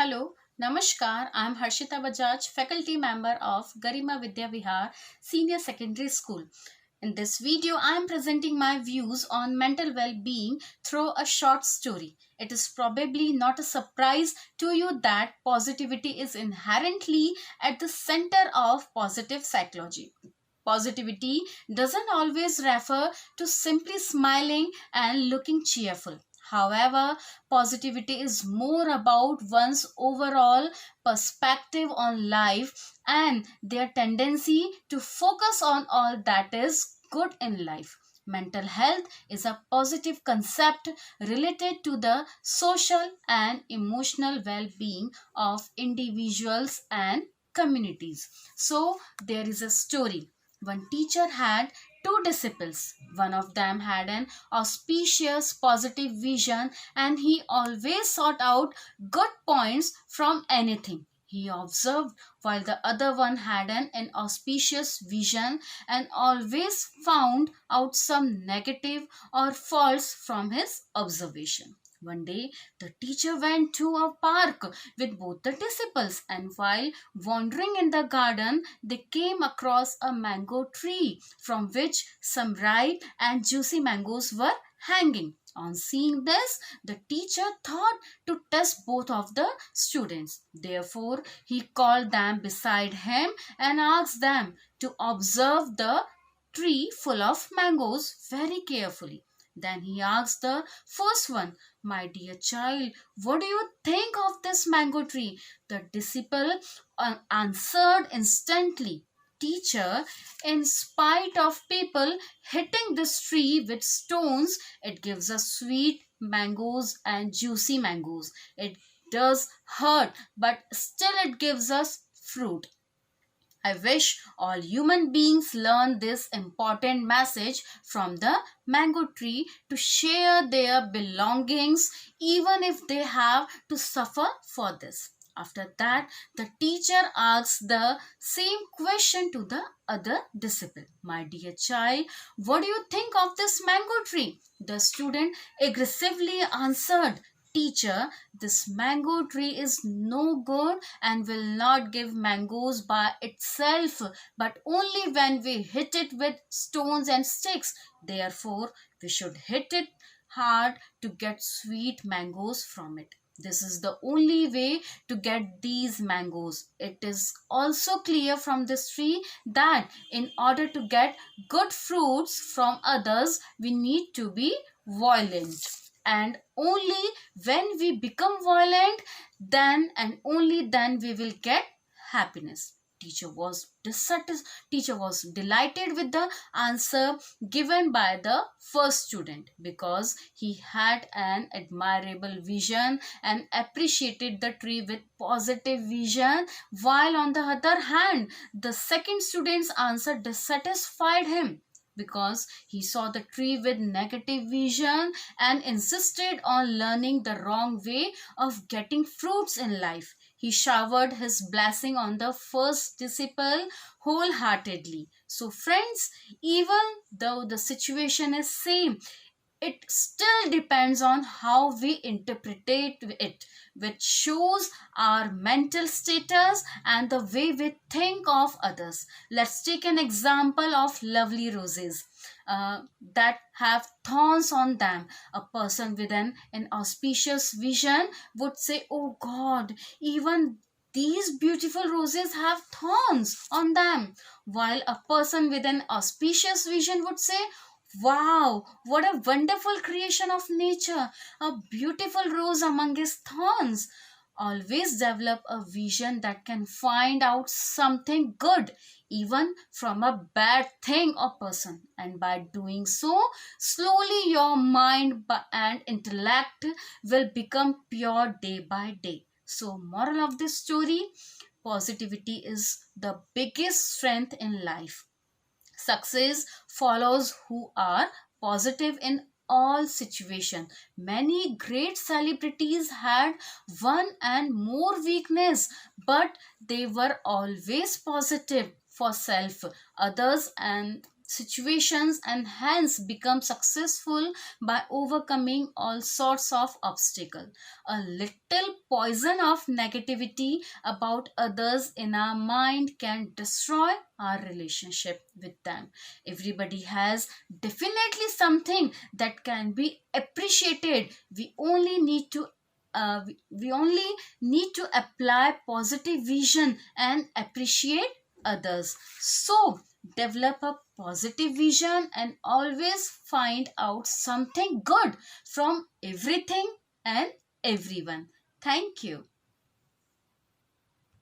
Hello, Namaskar. I am Harshita Bajaj, faculty member of Garima Vidya Vihar Senior Secondary School. In this video, I am presenting my views on mental well-being through a short story. It is probably not a surprise to you that positivity is inherently at the center of positive psychology. Positivity doesn't always refer to simply smiling and looking cheerful. However, positivity is more about one's overall perspective on life and their tendency to focus on all that is good in life. Mental health is a positive concept related to the social and emotional well being of individuals and communities. So, there is a story. One teacher had two disciples. One of them had an auspicious positive vision and he always sought out good points from anything he observed, while the other one had an inauspicious vision and always found out some negative or false from his observation. One day, the teacher went to a park with both the disciples, and while wandering in the garden, they came across a mango tree from which some ripe and juicy mangoes were hanging. On seeing this, the teacher thought to test both of the students. Therefore, he called them beside him and asked them to observe the tree full of mangoes very carefully. Then he asked the first one, "My dear child, what do you think of this mango tree?" The disciple answered instantly, "Teacher, in spite of people hitting this tree with stones, it gives us sweet mangoes and juicy mangoes. It does hurt, but still it gives us fruit." I wish all human beings learn this important message from the mango tree to share their belongings even if they have to suffer for this. After that, the teacher asks the same question to the other disciple. "My dear child, what do you think of this mango tree?" The student aggressively answered, "Teacher, this mango tree is no good and will not give mangoes by itself, but only when we hit it with stones and sticks. Therefore, we should hit it hard to get sweet mangoes from it. This is the only way to get these mangoes. It is also clear from this tree that in order to get good fruits from others, we need to be violent. And only when we become violent, then and only then we will get happiness." Teacher was delighted with the answer given by the first student because he had an admirable vision and appreciated the tree with positive vision, while on the other hand the second student's answer dissatisfied him because he saw the tree with negative vision and insisted on learning the wrong way of getting fruits in life. He showered his blessing on the first disciple wholeheartedly. So friends, even though the situation is same, it still depends on how we interpret it, which shows our mental status and the way we think of others. Let's take an example of lovely roses that have thorns on them. A person with an inauspicious vision would say, "Oh God, even these beautiful roses have thorns on them," while a person with an auspicious vision would say, "Wow, what a wonderful creation of nature! A beautiful rose among its thorns." Always develop a vision that can find out something good even from a bad thing or person. And by doing so, slowly your mind and intellect will become pure day by day. So, moral of this story, positivity is the biggest strength in life. Success follows who are positive in all situations. Many great celebrities had one and more weakness, but they were always positive for self, others, and situations and hence become successful by overcoming all sorts of obstacles. A little poison of negativity about others in our mind can destroy our relationship with them. Everybody has definitely something that can be appreciated. We only need to apply positive vision and appreciate others. So develop a positive vision and always find out something good from everything and everyone. Thank you.